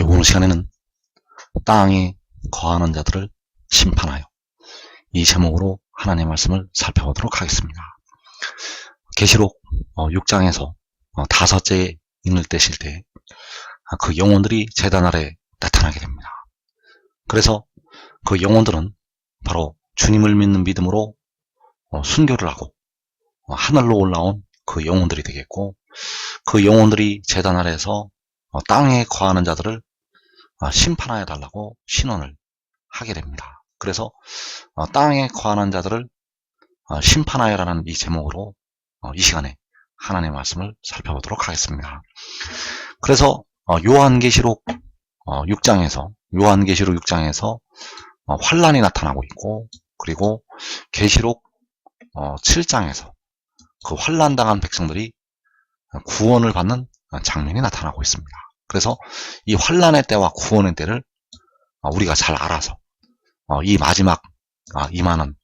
오늘 시간에는 땅에 거하는 자들을 심판하여, 이 제목으로 하나님의 말씀을 살펴보도록 하겠습니다. 계시록 6장에서 다섯째 인을 떼실 때 그 영혼들이 제단 아래 나타나게 됩니다. 그래서 그 영혼들은 바로 주님을 믿는 믿음으로 순교를 하고 하늘로 올라온 그 영혼들이 되겠고, 그 영혼들이 제단 아래에서 땅에 거하는 자들을 심판하여 달라고 신원을 하게 됩니다. 그래서 땅에 거하는 자들을 심판하여라는 이 제목으로 이 시간에 하나님의 말씀을 살펴보도록 하겠습니다. 그래서 요한계시록 6장에서 환란이 나타나고 있고, 그리고 계시록 7장에서 그 환란당한 백성들이 구원을 받는 장면이 나타나고 있습니다. 그래서 이 환란의 때와 구원의 때를 우리가 잘 알아서 이 마지막 임하는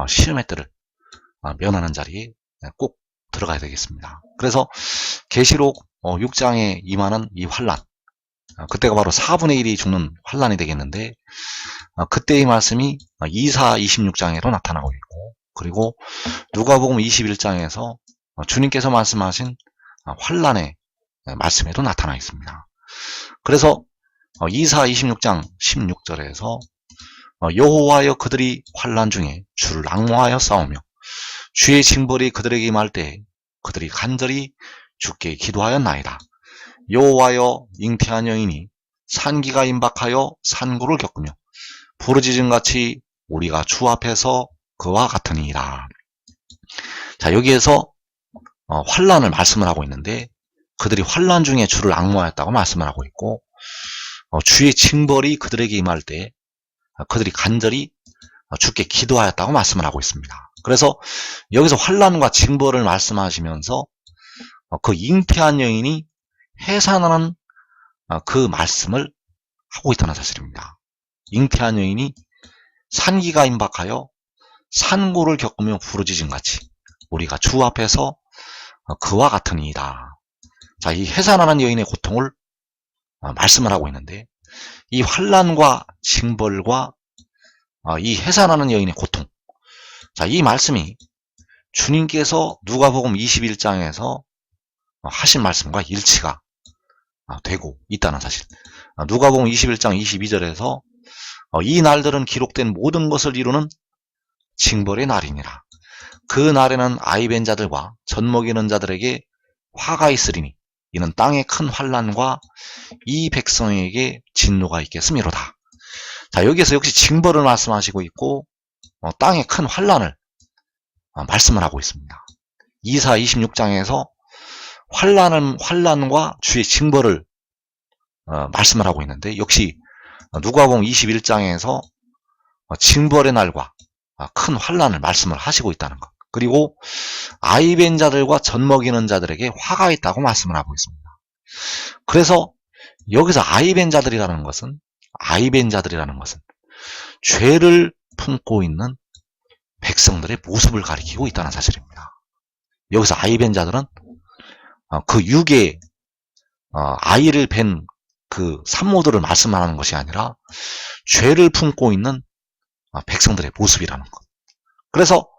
시험의 때를 면하는 자리에 꼭 들어가야 되겠습니다. 그래서 계시록 6장에 임하는 이 환란, 그때가 바로 4분의 1이 죽는 환란이 되겠는데, 그때의 말씀이 이사 26장에도 나타나고 있고, 그리고 누가복음 21장에서 주님께서 말씀하신 환란의 말씀에도 나타나 있습니다. 그래서 이사 26장 16절에서 여호와여 그들이 환란 중에 주를 앙모하여 싸우며 주의 징벌이 그들에게 임할 때 그들이 간절히 주께 기도하였나이다. 여호와여 잉태한 여인이 산기가 임박하여 산고를 겪으며 부르짖음같이 우리가 주 앞에서 그와 같으니이다. 자, 여기에서 환란을 말씀을 하고 있는데, 그들이 환란 중에 주를 앙모하였다고 말씀을 하고 있고, 주의 징벌이 그들에게 임할 때 그들이 간절히 주께 기도하였다고 말씀을 하고 있습니다. 그래서 여기서 환란과 징벌을 말씀하시면서 그 잉태한 여인이 해산하는 그 말씀을 하고 있다는 사실입니다. 잉태한 여인이 산기가 임박하여 산고를 겪으며 부르짖음같이 우리가 주 앞에서 그와 같으니이다. 자, 이 해산하는 여인의 고통을 말씀을 하고 있는데, 이 환란과 징벌과 이 해산하는 여인의 고통, 자, 이 말씀이 주님께서 누가복음 21장에서 하신 말씀과 일치가 되고 있다는 사실. 누가복음 21장 22절에서 이 날들은 기록된 모든 것을 이루는 징벌의 날이니라. 그 날에는 아이벤 자들과 젖먹이는 자들에게 화가 있으리니 이는 땅의 큰 환란과 이 백성에게 진노가 있겠음이로다. 자, 여기에서 역시 징벌을 말씀하시고 있고 땅의 큰 환란을 말씀을 하고 있습니다. 이사 26장에서 환란과 주의 징벌을 말씀을 하고 있는데, 역시 누가복음 21장에서 징벌의 날과 큰 환란을 말씀을 하시고 있다는 것. 그리고 아이벤 자들과 젖먹이는 자들에게 화가 있다고 말씀을 하고 있습니다. 그래서 여기서 아이벤 자들이라는 것은 죄를 품고 있는 백성들의 모습을 가리키고 있다는 사실입니다. 여기서 아이벤 자들은 그 육의 아이를 뵌 그 산모들을 말씀하는 것이 아니라 죄를 품고 있는 백성들의 모습이라는 것. 그래서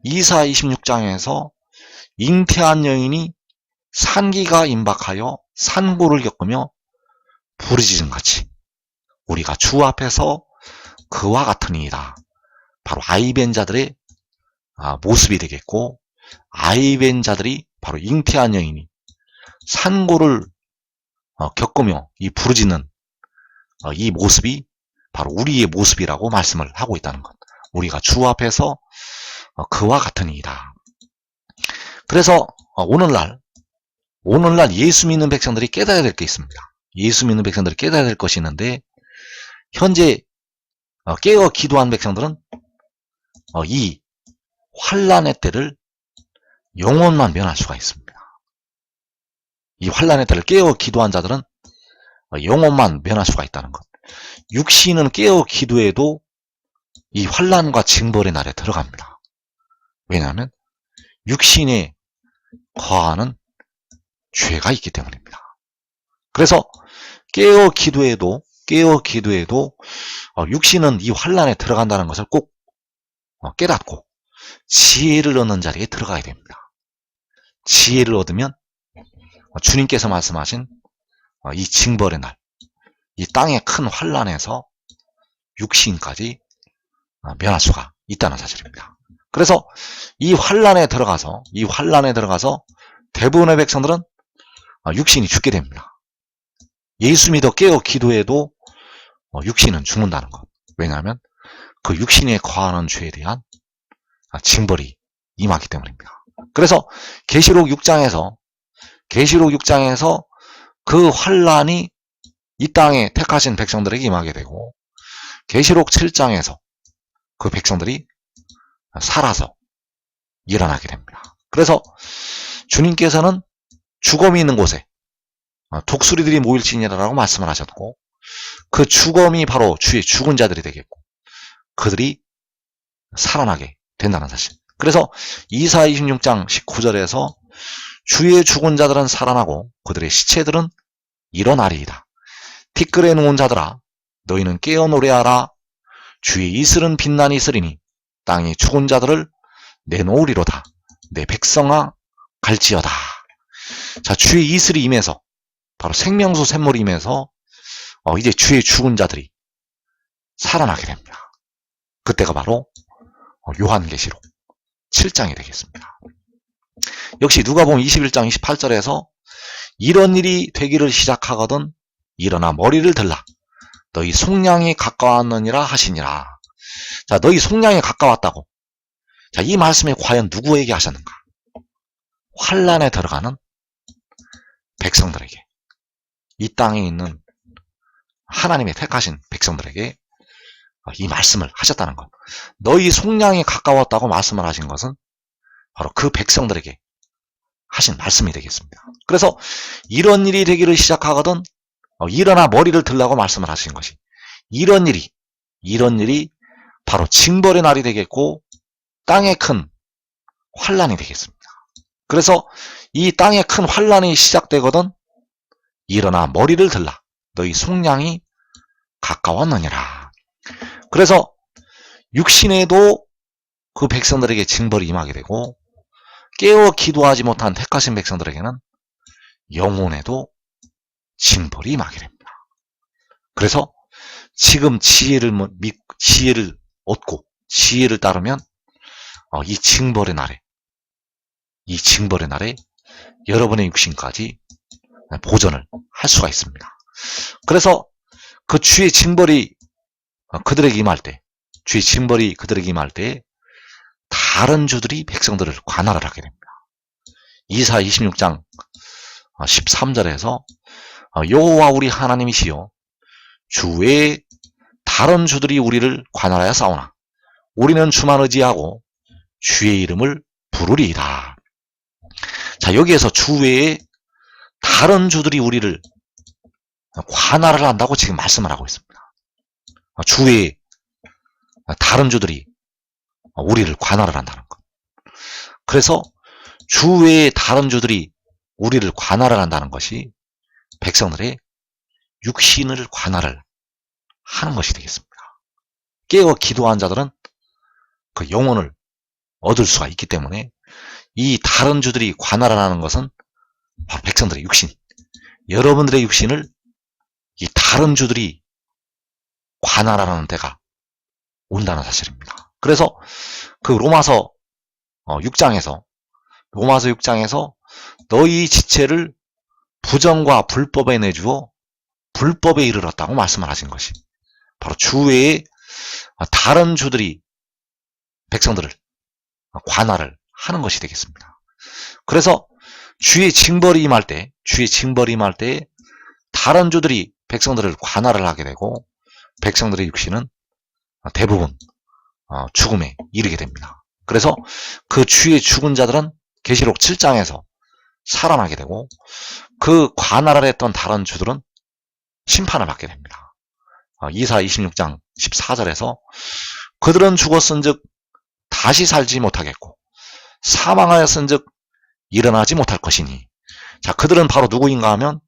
이사 26장에서 잉태한 여인이 산기가 임박하여 산고를 겪으며 부르짖음같이 우리가 주 앞에서 그와 같으니이다. 바로 아이벤 자들의 모습이 되겠고, 아이벤 자들이 바로 잉태한 여인이 산고를 겪으며 이 부르짖는 이 모습이 바로 우리의 모습이라고 말씀을 하고 있다는 것. 우리가 주 앞에서 그와 같으니이다. 그래서 오늘날 예수 믿는 백성들이 깨달아야 될 게 있습니다. 예수 믿는 백성들이 깨달아야 될 것이 있는데, 현재 깨어 기도한 백성들은 이 환란의 때를 영혼만 면할 수가 있습니다. 이 환란의 때를 깨어 기도한 자들은 영혼만 면할 수가 있다는 것. 육신은 깨어 기도해도 이 환란과 징벌의 날에 들어갑니다. 왜냐하면 육신에 거하는 죄가 있기 때문입니다. 그래서 깨어 기도해도 육신은 이 환란에 들어간다는 것을 꼭 깨닫고 지혜를 얻는 자리에 들어가야 됩니다. 지혜를 얻으면 주님께서 말씀하신 이 징벌의 날, 이 땅의 큰 환란에서 육신까지 면할 수가 있다는 사실입니다. 그래서 이 환란에 들어가서 대부분의 백성들은 육신이 죽게 됩니다. 예수 믿어 깨어 기도해도 육신은 죽는다는 것. 왜냐하면 그 육신에 거하는 죄에 대한 징벌이 임하기 때문입니다. 그래서 계시록 6장에서 그 환란이 이 땅에 택하신 백성들에게 임하게 되고, 계시록 7장에서 그 백성들이 살아서 일어나게 됩니다. 그래서 주님께서는 죽음이 있는 곳에 독수리들이 모일지니라라고 말씀을 하셨고, 그 죽음이 바로 주의 죽은 자들이 되겠고 그들이 살아나게 된다는 사실. 그래서 이사 26장 19절에서 주의 죽은 자들은 살아나고 그들의 시체들은 일어나리이다. 티끌에 누운 자들아 너희는 깨어 노래하라. 주의 이슬은 빛나니 있으리니 땅의 죽은 자들을 내놓으리로다. 내 백성아 갈지어다. 자, 주의 이슬이 임해서 바로 생명수 샘물이 임해서 이제 주의 죽은 자들이 살아나게 됩니다. 그때가 바로 요한계시록 7장이 되겠습니다. 역시 누가복음 21장 28절에서 이런 일이 되기를 시작하거든 일어나 머리를 들라. 너희 속량이 가까웠느니라 하시니라. 자, 너희 속량이 가까웠다고. 자, 이 말씀이 과연 누구에게 하셨는가? 환란에 들어가는 백성들에게, 이 땅에 있는 하나님의 택하신 백성들에게 이 말씀을 하셨다는 것. 너희 속량이 가까웠다고 말씀을 하신 것은 바로 그 백성들에게 하신 말씀이 되겠습니다. 그래서 이런 일이 되기를 시작하거든 일어나 머리를 들라고 말씀을 하신 것이, 이런 일이 바로 징벌의 날이 되겠고 땅에 큰 환란이 되겠습니다. 그래서 이 땅에 큰 환란이 시작되거든 일어나 머리를 들라. 너희 속량이 가까웠느니라. 그래서 육신에도 그 백성들에게 징벌이 임하게 되고, 깨어 기도하지 못한 택하신 백성들에게는 영혼에도 징벌이 임하게 됩니다. 그래서 지금 지혜를 얻고 지혜를 따르면 이 징벌의 날에 여러분의 육신까지 보전을 할 수가 있습니다. 그래서 그 주의 징벌이 그들에게 임할 때 다른 주들이 백성들을 관할을 하게 됩니다. 이사 26장 13절에서 여호와 우리 하나님이시여 주 외에 다른 주들이 우리를 관할하여 싸우나 우리는 주만 의지하고 주의 이름을 부르리이다. 자, 여기에서 주 외에 다른 주들이 우리를 관할을 한다고 지금 말씀을 하고 있습니다. 주 외에 다른 주들이 우리를 관할을 한다는 것. 그래서 주 외에 다른 주들이 우리를 관할을 한다는 것이 백성들의 육신을 관할을 하는 것이 되겠습니다. 깨어 기도한 자들은 그 영혼을 얻을 수가 있기 때문에 이 다른 주들이 관할을 하는 것은 바로 백성들의 육신, 여러분들의 육신을 이 다른 주들이 관할하는 때가 온다는 사실입니다. 그래서 그 로마서 6장에서 너희 지체를 부정과 불법에 내주어 불법에 이르렀다고 말씀을 하신 것이 바로 주 외에 다른 주들이 백성들을 관할을 하는 것이 되겠습니다. 그래서 주의 징벌이 임할 때 다른 주들이 백성들을 관할을 하게 되고 백성들의 육신은 대부분 죽음에 이르게 됩니다. 그래서 그 주의 죽은 자들은 계시록 7장에서 살아나게 되고 그 관할을 했던 다른 주들은 심판을 받게 됩니다. 이사 26장 14절에서 그들은 죽었은즉 다시 살지 못하겠고 사망하였은즉 일어나지 못할 것이니. 자, 그들은 바로 누구인가 하면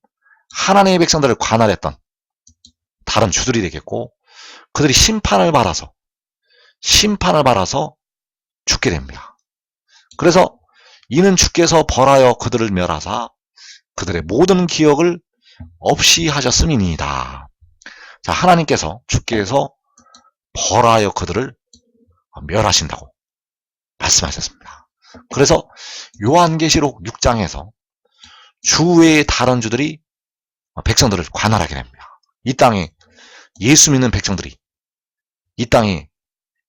하나님의 백성들을 관할했던 다른 주들이 되겠고, 그들이 심판을 받아서 죽게 됩니다. 그래서 이는 주께서 벌하여 그들을 멸하사 그들의 모든 기억을 없이 하셨음이니이다. 자, 하나님께서 주께서 벌하여 그들을 멸하신다고 말씀하셨습니다. 그래서 요한계시록 6장에서 주 외의 다른 주들이 백성들을 관할하게 됩니다. 이 땅에 예수 믿는 백성들이, 이 땅에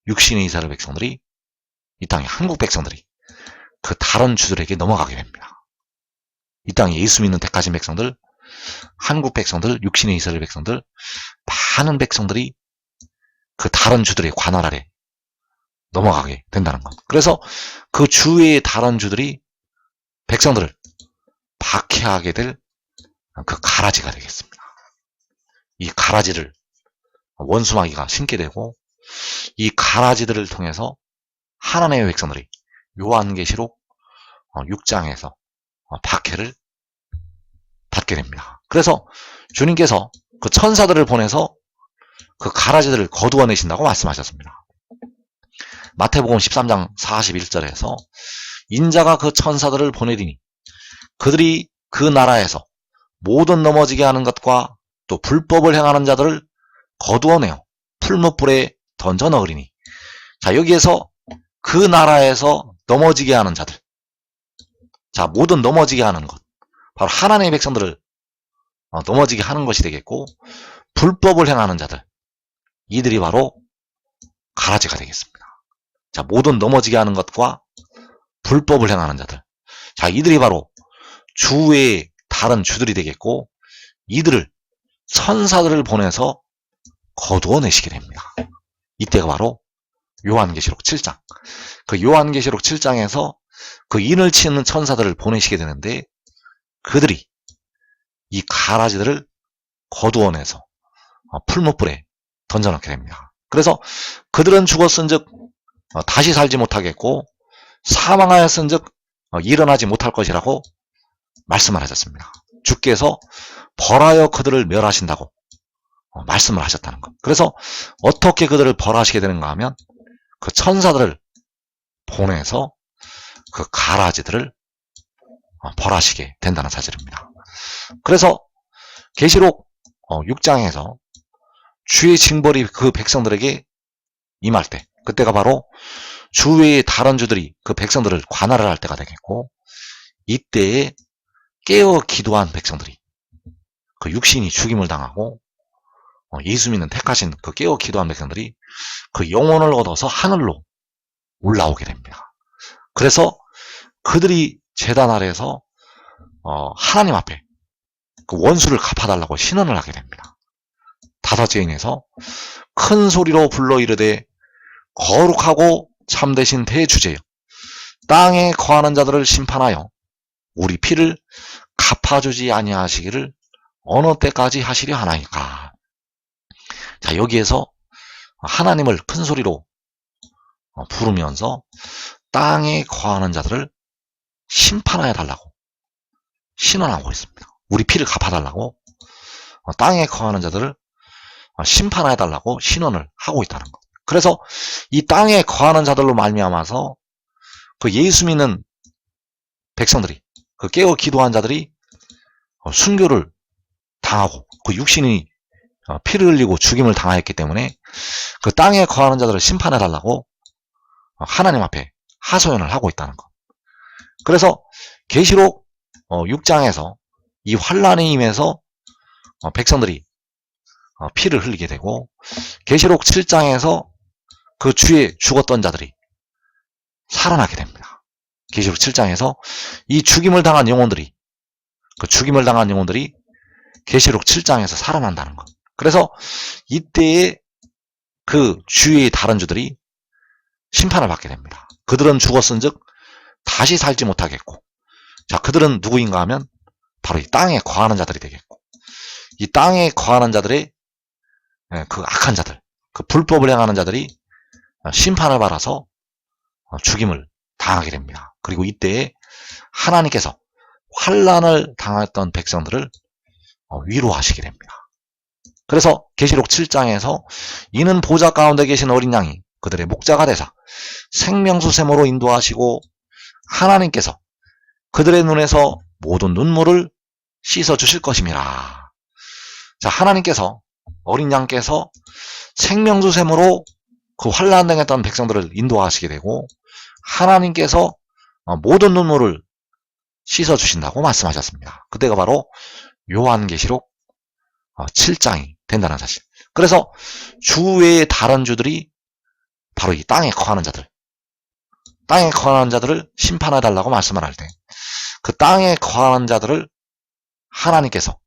육신의 이스라엘 백성들이, 이 땅에 한국 백성들이 그 다른 주들에게 넘어가게 됩니다. 이 땅에 예수 믿는 택하신 백성들, 한국 백성들, 육신의 이스라엘 백성들, 많은 백성들이 그 다른 주들의 관할 아래 넘어가게 된다는 것. 그래서 그 주위의 다른 주들이 백성들을 박해하게 될 그 가라지가 되겠습니다. 이 가라지를 원수마귀가 심게 되고, 이 가라지들을 통해서 하나님의 백성들이 요한계시록 6장에서 박해를 받게 됩니다. 그래서 주님께서 그 천사들을 보내서 그 가라지들을 거두어내신다고 말씀하셨습니다. 마태복음 13장 41절에서 인자가 그 천사들을 보내리니 그들이 그 나라에서 모든 넘어지게 하는 것과 또 불법을 행하는 자들을 거두어내어 풀무불에 던져 넣으리니. 자, 여기에서 그 나라에서 넘어지게 하는 자들, 자, 모든 넘어지게 하는 것, 바로 하나님의 백성들을 넘어지게 하는 것이 되겠고, 불법을 행하는 자들, 이들이 바로 가라지가 되겠습니다. 자, 모든 넘어지게 하는 것과 불법을 행하는 자들, 자, 이들이 바로 주의 다른 주들이 되겠고, 이들을 천사들을 보내서 거두어내시게 됩니다. 이때가 바로 요한계시록 7장. 그 요한계시록 7장에서 그 인을 치는 천사들을 보내시게 되는데, 그들이 이 가라지들을 거두어내서 풀무불에 던져넣게 됩니다. 그래서 그들은 죽었은즉 다시 살지 못하겠고, 사망하였은즉 일어나지 못할 것이라고 말씀을 하셨습니다. 주께서 벌하여 그들을 멸하신다고 말씀을 하셨다는 것. 그래서 어떻게 그들을 벌하시게 되는가 하면 그 천사들을 보내서 그 가라지들을 벌하시게 된다는 사실입니다. 그래서 계시록 6장에서 주의 징벌이 그 백성들에게 임할 때, 그때가 바로 주위의 다른 주들이 그 백성들을 관할을 할 때가 되겠고, 이때에 깨어 기도한 백성들이, 그 육신이 죽임을 당하고 예수 믿는 택하신 그 깨어 기도한 백성들이 그 영혼을 얻어서 하늘로 올라오게 됩니다. 그래서 그들이 제단 아래에서 하나님 앞에 그 원수를 갚아달라고 신원을 하게 됩니다. 다섯째 인에서 큰 소리로 불러 이르되 거룩하고 참되신 대주제여, 땅에 거하는 자들을 심판하여 우리 피를 갚아주지 아니하시기를 어느 때까지 하시려 하나이까. 자, 여기에서 하나님을 큰 소리로 부르면서 땅에 거하는 자들을 심판하여 달라고 신원하고 있습니다. 우리 피를 갚아달라고 땅에 거하는 자들을 심판하여 달라고 신원을 하고 있다는 것. 그래서 이 땅에 거하는 자들로 말미암아서 그 예수 믿는 백성들이, 그 깨어 기도한 자들이 순교를 당하고 그 육신이 피를 흘리고 죽임을 당하였기 때문에 그 땅에 거하는 자들을 심판해 달라고 하나님 앞에 하소연을 하고 있다는 것. 그래서 계시록 6장에서 이 환란에 임해서 백성들이 피를 흘리게 되고, 계시록 7장에서 그 주에 죽었던 자들이 살아나게 됩니다. 계시록 7장에서 이 죽임을 당한 영혼들이, 그 죽임을 당한 영혼들이 계시록 7장에서 살아난다는 것. 그래서 이때에 그 주위의 다른 주들이 심판을 받게 됩니다. 그들은 죽었은즉 다시 살지 못하겠고, 자, 그들은 누구인가 하면 바로 이 땅에 거하는 자들이 되겠고, 이 땅에 거하는 자들의 그 악한 자들, 그 불법을 행하는 자들이 심판을 받아서 죽임을 당하게 됩니다. 그리고 이때에 하나님께서 환란을 당했던 백성들을 위로하시게 됩니다. 그래서 계시록 7장에서 이는 보좌 가운데 계신 어린 양이 그들의 목자가 되사 생명수 샘으로 인도하시고 하나님께서 그들의 눈에서 모든 눈물을 씻어 주실 것임이라. 자, 하나님께서 어린 양께서 생명수 샘으로 그 환난당했던 백성들을 인도하시게 되고 하나님께서 모든 눈물을 씻어 주신다고 말씀하셨습니다. 그때가 바로 요한계시록 7장이 된다는 사실. 그래서 주 외의 다른 주들이 바로 이 땅에 거하는 자들, 땅에 거하는 자들을 심판해달라고 말씀을 할 때 그 땅에 거하는 자들을 하나님께서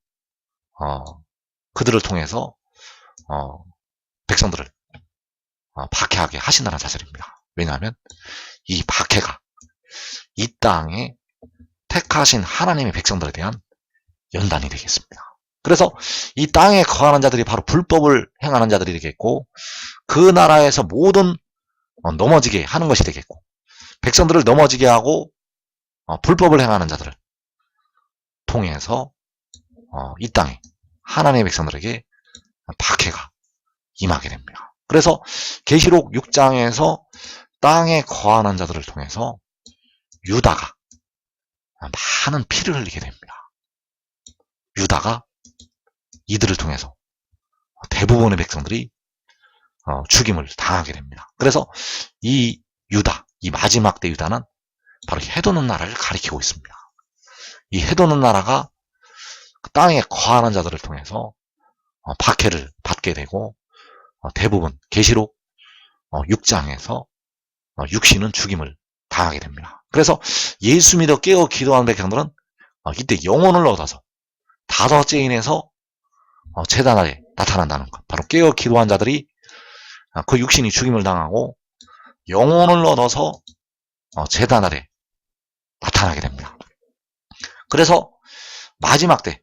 그들을 통해서 백성들을 박해하게 하신다는 사실입니다. 왜냐하면 이 박해가 이 땅에 택하신 하나님의 백성들에 대한 연단이 되겠습니다. 그래서 이 땅에 거하는 자들이 바로 불법을 행하는 자들이 되겠고 그 나라에서 모든 넘어지게 하는 것이 되겠고 백성들을 넘어지게 하고 불법을 행하는 자들을 통해서 이 땅에 하나님의 백성들에게 박해가 임하게 됩니다. 그래서 계시록 6장에서 땅에 거하는 자들을 통해서 유다가 많은 피를 흘리게 됩니다. 유다가 이들을 통해서 대부분의 백성들이 죽임을 당하게 됩니다. 그래서 이 유다, 이 마지막 때 유다는 바로 해도는 나라를 가리키고 있습니다. 이 해도는 나라가 땅에 거하는 자들을 통해서 박해를 받게 되고 대부분 계시록 6장에서 육신은 죽임을 당하게 됩니다. 그래서 예수 믿어 깨어 기도하는 백성들은 이때 영혼을 얻어서 다섯째 인에서 제단 아래 나타난다는 것. 바로 깨어 기도한 자들이 그 육신이 죽임을 당하고 영혼을 얻어서 제단 아래 나타나게 됩니다. 그래서 마지막 때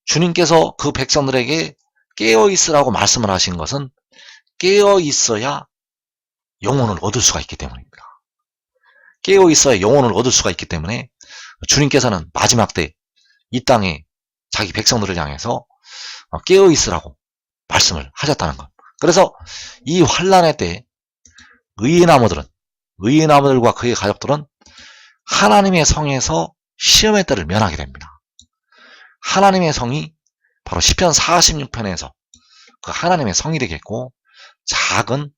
주님께서 그 백성들에게 깨어 있으라고 말씀을 하신 것은 깨어 있어야 영혼을 얻을 수가 있기 때문입니다. 깨어 있어야 영혼을 얻을 수가 있기 때문에 주님께서는 마지막 때 이 땅에 자기 백성들을 향해서 깨어 있으라고 말씀을 하셨다는 것. 그래서 이 환난의 때 의의 나무들과 그의 가족들은 하나님의 성에서 시험의 때를 면하게 됩니다. 하나님의 성이 바로 시편 46편에서 그 하나님의 성이 되겠고 작은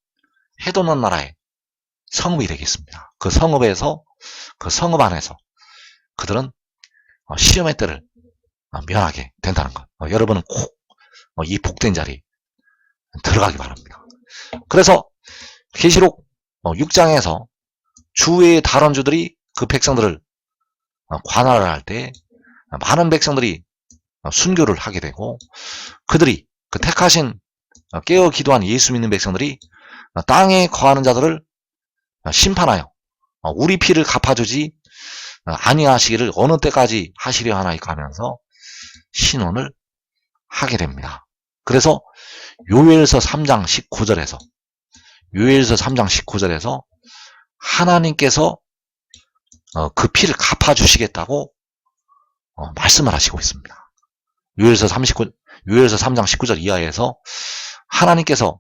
해도는 나라의 성읍이 되겠습니다. 그 성읍에서 그 성읍 안에서 그들은 시험의 때를 면하게 된다는 것. 여러분은 꼭 이 복된 자리에 들어가기 바랍니다. 그래서 계시록 6장에서 주위의 다른 주들이 그 백성들을 관할을 할 때 많은 백성들이 순교를 하게 되고 그들이 그 택하신 깨어 기도한 예수 믿는 백성들이 땅에 거하는 자들을 심판하여 우리 피를 갚아주지 아니하시기를 어느 때까지 하시려 하나이까 하면서 신원을 하게 됩니다. 그래서 요엘서 3장 19절에서 하나님께서 그 피를 갚아주시겠다고 말씀을 하시고 있습니다. 요엘서 3장 19절 이하에서 하나님께서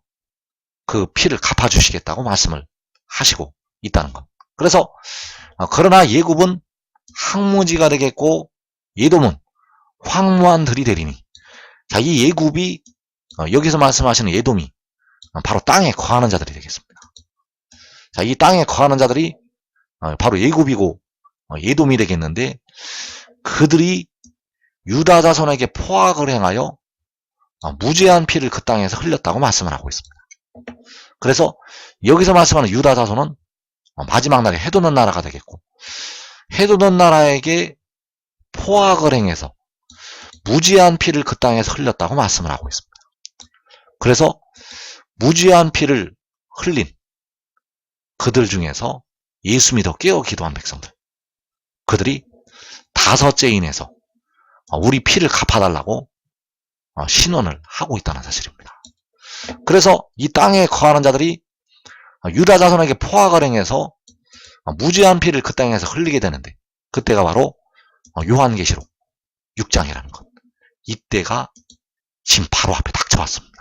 그 피를 갚아주시겠다고 말씀을 하시고 있다는 것. 그래서 그러나 예굽은 항무지가 되겠고 예돔은 황무한 들이 되리니 자, 이 예굽이 여기서 말씀하시는 예돔이 바로 땅에 거하는 자들이 되겠습니다. 자, 이 땅에 거하는 자들이 바로 예굽이고 예돔이 되겠는데 그들이 유다 자손에게 포악을 행하여 무죄한 피를 그 땅에서 흘렸다고 말씀을 하고 있습니다. 그래서 여기서 말씀하는 유다 자손은 마지막 날에 해도는 나라가 되겠고 해도는 나라에게 포악을 행해서 무죄한 피를 그 땅에서 흘렸다고 말씀을 하고 있습니다. 그래서 무죄한 피를 흘린 그들 중에서 예수 믿어 깨어 기도한 백성들 그들이 다섯째 인에서 우리 피를 갚아달라고 신원을 하고 있다는 사실입니다. 그래서 이 땅에 거하는 자들이 유다 자손에게 포악을 행해서 무죄한 피를 그 땅에서 흘리게 되는데 그때가 바로 요한계시록 6장이라는 것. 이때가 지금 바로 앞에 닥쳐왔습니다.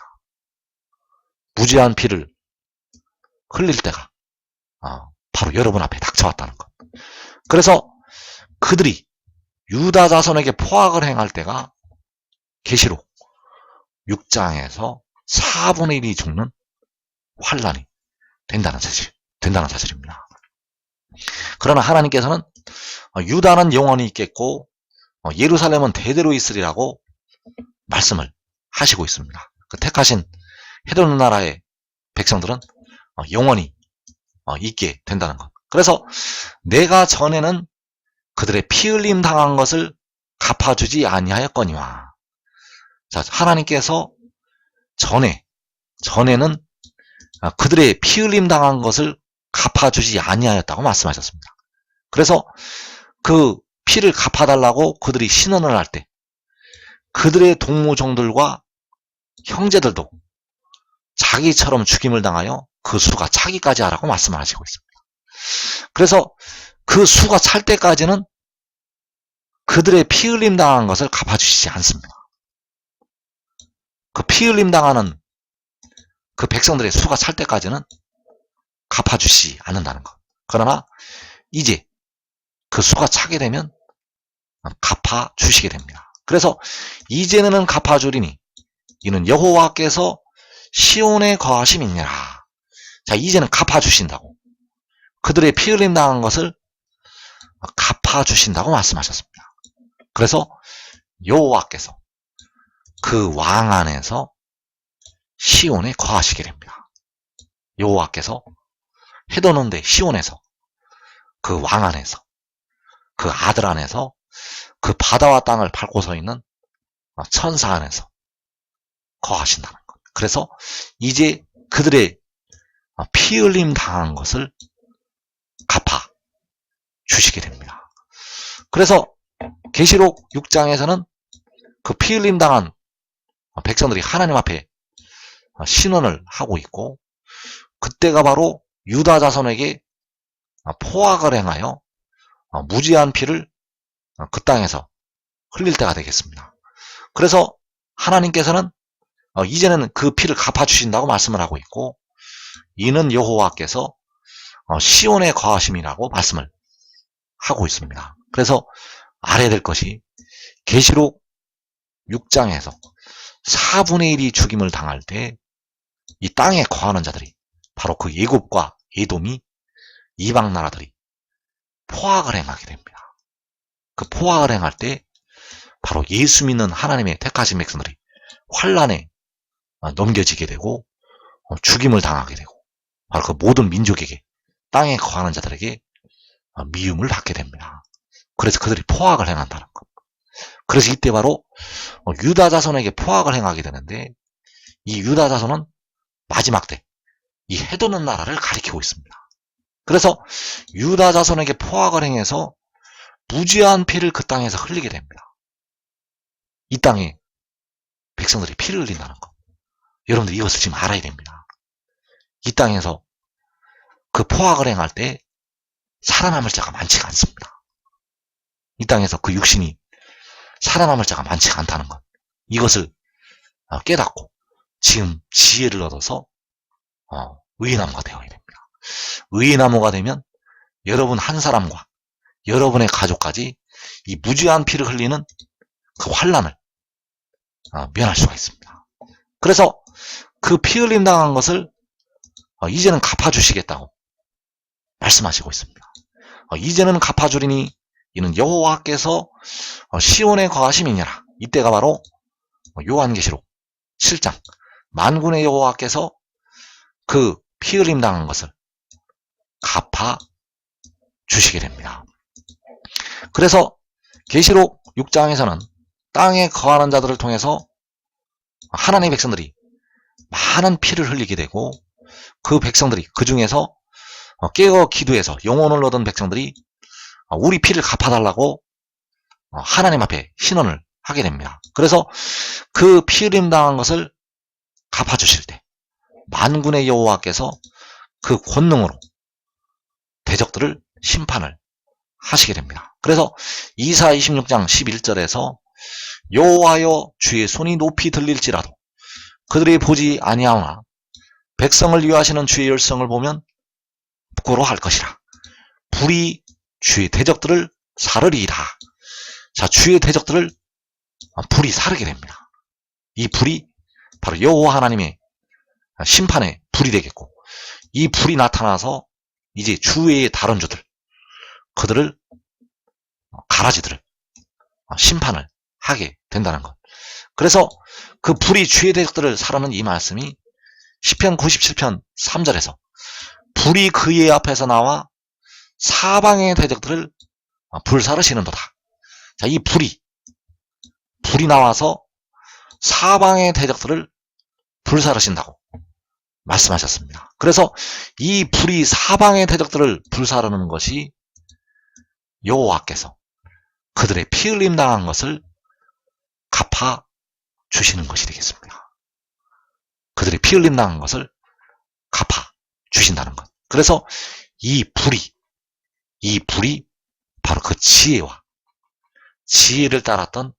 무지한 피를 흘릴 때가 바로 여러분 앞에 닥쳐왔다는 것. 그래서 그들이 유다 자손에게 포악을 행할 때가 계시록 6장에서 4분의 1이 죽는 환란이 된다는 사실입니다. 그러나 하나님께서는 유다는 영원히 있겠고 예루살렘은 대대로 있으리라고 말씀을 하시고 있습니다. 그 택하신 헤돔 나라의 백성들은 영원히 있게 된다는 것. 그래서 내가 전에는 그들의 피 흘림 당한 것을 갚아주지 아니하였거니와. 자, 하나님께서 전에는 그들의 피 흘림 당한 것을 갚아주지 아니하였다고 말씀하셨습니다. 그래서 그 피를 갚아달라고 그들이 신원을 할 때 그들의 동무종들과 형제들도 자기처럼 죽임을 당하여 그 수가 차기까지 하라고 말씀을 하시고 있습니다. 그래서 그 수가 찰 때까지는 그들의 피 흘림 당한 것을 갚아주시지 않습니다. 그 피 흘림 당하는 그 백성들의 수가 찰 때까지는 갚아주시지 않는다는 것. 그러나 이제 그 수가 차게 되면 갚아주시게 됩니다. 그래서 이제는 갚아주리니 이는 여호와께서 시온에 거하심이니라. 자, 이제는 갚아주신다고. 그들의 피 흘림 당한 것을 갚아주신다고 말씀하셨습니다. 그래서 여호와께서 그 왕 안에서 시온에 거하시게 됩니다. 여호와께서 해도는데 시온에서 그 왕 안에서 그 아들 안에서 그 바다와 땅을 밟고 서 있는 천사 안에서 거하신다는 것. 그래서 이제 그들의 피 흘림 당한 것을 갚아 주시게 됩니다. 그래서 계시록 6장에서는 그 피 흘림 당한 백성들이 하나님 앞에 신원을 하고 있고, 그때가 바로 유다 자손에게 포악을 행하여 무지한 피를 그 땅에서 흘릴 때가 되겠습니다. 그래서 하나님께서는 이제는 그 피를 갚아주신다고 말씀을 하고 있고, 이는 여호와께서 시온에 거하심이라고 말씀을 하고 있습니다. 그래서 알아야 될 것이 계시록 6장에서 4분의 1이 죽임을 당할 때 이 땅에 거하는 자들이 바로 그 애굽과 에돔이 이방 나라들이 포악을 행하게 됩니다. 그 포악을 행할 때 바로 예수 믿는 하나님의 택하신 백성들이 환란에 넘겨지게 되고 죽임을 당하게 되고 바로 그 모든 민족에게 땅에 거하는 자들에게 미움을 받게 됩니다. 그래서 그들이 포악을 행한다는 것. 그래서 이때 바로 유다 자손에게 포악을 행하게 되는데, 이 유다 자손은 마지막 때 이 해도는 나라를 가리키고 있습니다. 그래서 유다 자손에게 포악을 행해서 무지한 피를 그 땅에서 흘리게 됩니다. 이 땅에 백성들이 피를 흘린다는 것. 여러분들 이것을 지금 알아야 됩니다. 이 땅에서 그 포악을 행할 때 살아남을 자가 많지가 않습니다. 이 땅에서 그 육신이 살아남을 자가 많지가 않다는 것. 이것을 깨닫고 지금 지혜를 얻어서 의인나무가 되어야 됩니다. 의인나무가 되면 여러분 한 사람과 여러분의 가족까지 이 무지한 피를 흘리는 그 환란을 면할 수가 있습니다. 그래서 그 피 흘림 당한 것을 이제는 갚아주시겠다고 말씀하시고 있습니다. 이제는 갚아주리니 이는 여호와께서 시온에 거하심이니라. 이때가 바로 요한계시록 7장 만군의 여호와께서 그 피 흘림 당한 것을 갚아 주시게 됩니다. 그래서 계시록 6장에서는 땅에 거하는 자들을 통해서 하나님의 백성들이 많은 피를 흘리게 되고, 그 백성들이 그 중에서 깨어 기도해서 영혼을 얻은 백성들이 우리 피를 갚아달라고 하나님 앞에 신원을 하게 됩니다. 그래서 그 피 흘림 당한 것을 갚아주실 때 만군의 여호와께서 그 권능으로 대적들을 심판을 하시게 됩니다. 그래서 이사 26장 11절에서 여호와여 주의 손이 높이 들릴지라도 그들이 보지 아니하오나 백성을 위하시는 주의 열성을 보면 부끄러워할 것이라. 불이 주의 대적들을 사르리이다. 자, 주의 대적들을 불이 사르게 됩니다. 이 불이 바로 여호와 하나님의 심판의 불이 되겠고, 이 불이 나타나서 이제 주위의 다른 주들, 그들을 가라지들을 심판을 하게 된다는 것. 그래서 그 불이 주의 대적들을 사르는 이 말씀이 시편 97편 3절에서 불이 그의 앞에서 나와 사방의 대적들을 불사르시는도다. 자, 이 불이 나와서 사방의 대적들을 불사르신다고 말씀하셨습니다. 그래서 이 불이 사방의 대적들을 불사르는 것이 여호와께서 그들의 피 흘림 당한 것을 갚아 주시는 것이 되겠습니다. 그들의 피 흘림 당한 것을 갚아 주신다는 것. 그래서 이 불이 바로 그 지혜와 지혜를 따랐던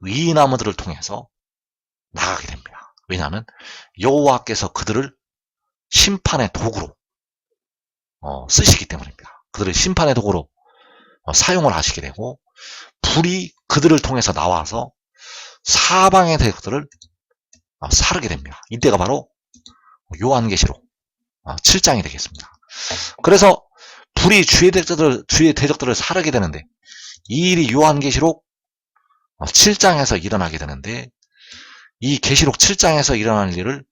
의인나무들을 통해서 나가게 됩니다. 왜냐하면 여호와께서 그들을 심판의 도구로 쓰시기 때문입니다. 그들을 심판의 도구로 사용을 하시게 되고, 불이 그들을 통해서 나와서 사방의 대적들을 사르게 됩니다. 이때가 바로 요한계시록 7장이 되겠습니다. 그래서 불이 주의 대적들을 사르게 되는데, 이 일이 요한계시록 7장에서 일어나게 되는데, 이 계시록 7장에서 일어날 일을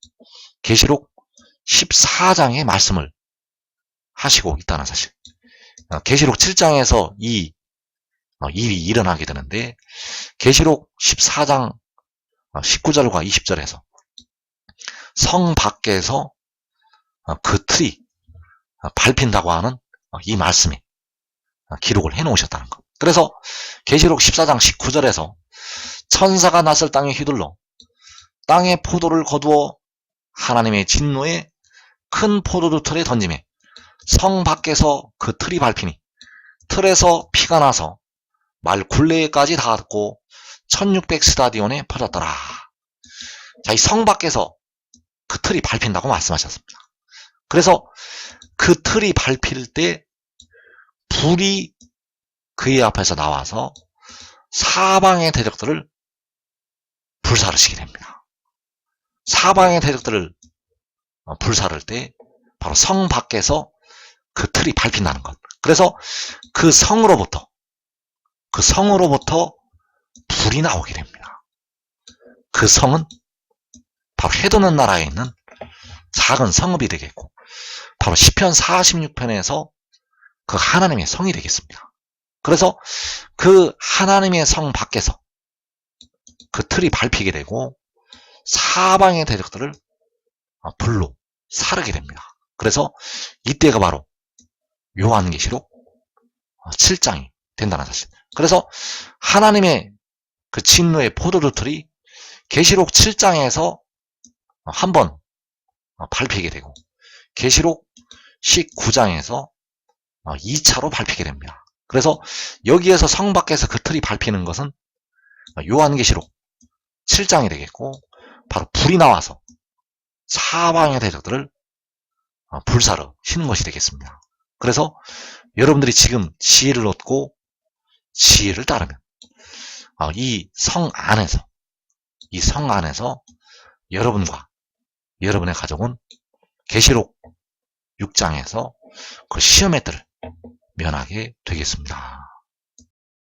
계시록 14장에 말씀을 하시고 있다는 사실. 계시록 7장에서 이 일이 일어나게 되는데, 계시록 14장 19절과 20절에서 성 밖에서 그 틀이 밟힌다고 하는 이 말씀에 기록을 해놓으셨다는 것. 그래서 계시록 14장 19절에서 천사가 낯을 땅에 휘둘러 땅에 포도를 거두어 하나님의 진노에 큰 포도주 틀에 던지매 성 밖에서 그 틀이 밟히니 틀에서 피가 나서 말 굴레까지 닿았고 1600 스타디온에 퍼졌더라. 자, 이 성 밖에서 그 틀이 밟힌다고 말씀하셨습니다. 그래서 그 틀이 밟힐 때 불이 그의 앞에서 나와서 사방의 대적들을 불사르시게 됩니다. 사방의 대적들을 불사를 때 바로 성 밖에서 그 틀이 밟힌다는 것. 그래서 그 성으로부터 불이 나오게 됩니다. 그 성은 바로 해돋는 나라에 있는 작은 성읍이 되겠고, 바로 시편 46편에서 그 하나님의 성이 되겠습니다. 그래서 그 하나님의 성 밖에서 그 틀이 밟히게 되고 사방의 대적들을 불로 사르게 됩니다. 그래서 이때가 바로 요한계시록 7장이 된다는 사실. 그래서 하나님의 그 진노의 포도주 틀이 계시록 7장에서 한번 밟히게 되고, 계시록 19장에서 2차로 밟히게 됩니다. 그래서 여기에서 성 밖에서 그 틀이 밟히는 것은 요한계시록 7장이 되겠고, 바로 불이 나와서 사방의 대적들을 불사르시는 것이 되겠습니다. 그래서 여러분들이 지금 지혜를 얻고 지혜를 따르면 이 성 안에서 여러분과 여러분의 가족은 계시록 6장에서 그 시험의 뜰을 면하게 되겠습니다.